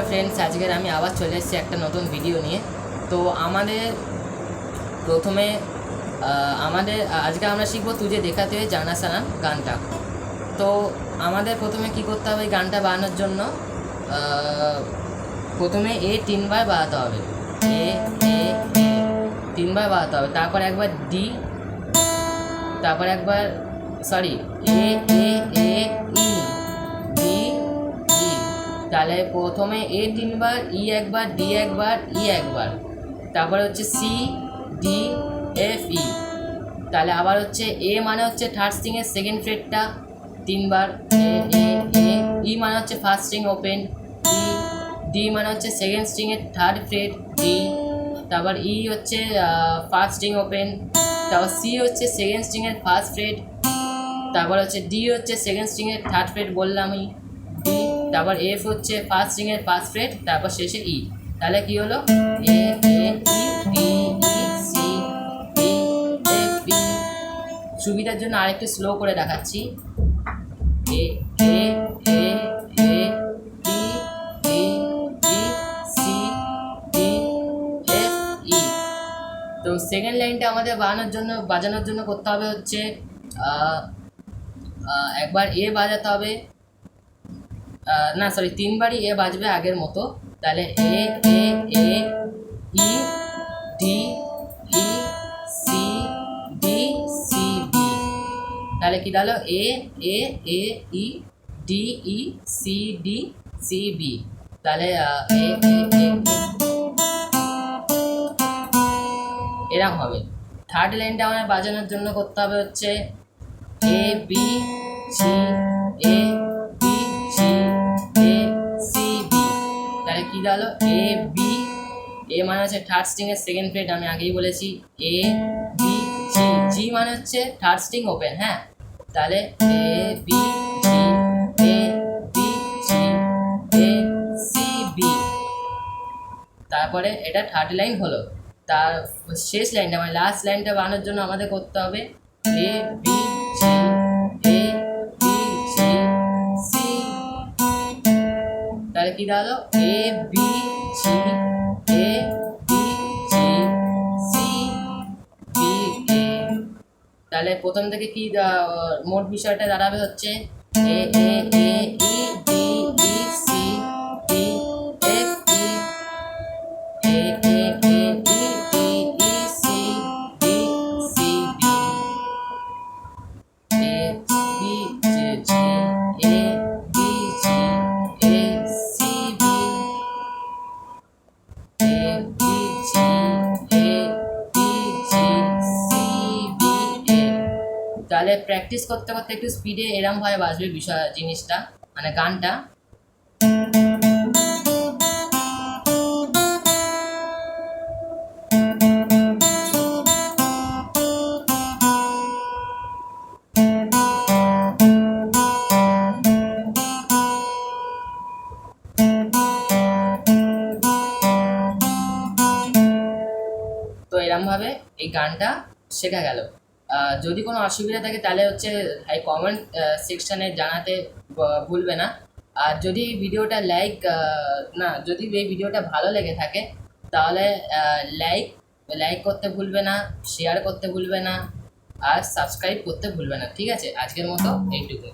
Hello friends, আজকের আমি আবার চলে এসেছি একটা নতুন ভিডিও নিয়ে। তো আমাদের প্রথমে আজকে আমরা শিখবো তুঝে দেখাতে হয়ে জানা সানা গানটা। তো আমাদের প্রথমে কি করতে হবে, গানটা বানানোর জন্য প্রথমে এ 3 বার বাজাতে হবে। এ এ এ 3 বার বাজাতে হবে, তারপর একবার ডি, তারপর একবার এ এ এ ই ডি ই। তাহলে প্রথমে এ 3 বার, ই একবার, ডি একবার, ই একবার, তারপরে হচ্ছে সি ডি এফ ই। তাহলে আবার হচ্ছে এ মানে হচ্ছে third স্ট্রিংয়ের second ফ্রেটটা 3 bar, A A A. E মানে হচ্ছে first string open, E. D মানে হচ্ছে সেকেন্ড স্ট্রিংয়ের থার্ড ফ্রেট, ডি। তারপর ই হচ্ছে ফার্স্ট স্ট্রিং ওপেন, তারপর সি হচ্ছে সেকেন্ড স্ট্রিংয়ের ফার্স্ট ফ্রেট, তারপর হচ্ছে ডি হচ্ছে সেকেন্ড স্ট্রিংয়ের থার্ড ফ্রেট বললামই, ডি। তারপর এফ হচ্ছে ফার্স্ট স্ট্রিংয়ের ফার্স্ট ফ্রেট, তারপর শেষে ই। তাহলে কি হলো, A A E D E C D F E. সুবিধার জন্য আরেকটু স্লো করে দেখাচ্ছি। A A A A D D E C D F E. তো সেকেন্ড লাইনটা আমাদের বাজানোর জন্য করতে হবে হচ্ছে একবার এ বাজাতে হবে, 3বারই এ বাজবে আগের মতো। তাহলে A A A E D E C D C B. তাহলে কি দাঁড়ালো, A A A E D E C D C B. তাহলে এ এ এ এরকম হবে। থার্ড লাইনটা আমাদের বাজানোর জন্য করতে হবে হচ্ছে A B C A B C A C B. তাহলে কি দাঁড়ালো, এ বি, এ মানে হচ্ছে থার্ড স্ট্রিংয়ের সেকেন্ড ফ্রেট, আমি আগেই বলেছি। এ বি জি, জি মানে হচ্ছে থার্ড স্ট্রিং ওপেন। হ্যাঁ, তাহলে A B G A B G A C B. তারপরে এটা থার্ড লাইন হলো। তার শেষ লাইনটা মানে লাস্ট লাইনটা বানানোর জন্য আমাদের করতে হবে A B G A B G C. তাহলে কি দাঁড়ালো, A B G A B G C B A. তাহলে প্রথম থেকে কি মোট বিষয়টা দাঁড়াবে হচ্ছে A A A E D E C D F E, A A A E D E C D C B, A B J G A B G A C B, A B G A B G C B A. তাহলে practice করতে করতে একটু স্পিডে এরমভাবে বাজবে জিনিসটা, মানে গানটা। তো এরমভাবে এই গানটা শেখা গেল। যদি কোনো অসুবিধা থাকে তাহলে হচ্ছে এই কমেন্ট সেকশানে জানাতে ভুলবে না। আর যদি ভিডিওটা যদি এই ভিডিওটা ভালো লেগে থাকে তাহলে লাইক করতে ভুলবে না, শেয়ার করতে ভুলবে না, আর সাবস্ক্রাইব করতে ভুলবে না। ঠিক আছে, আজকের মতো এইটুকু।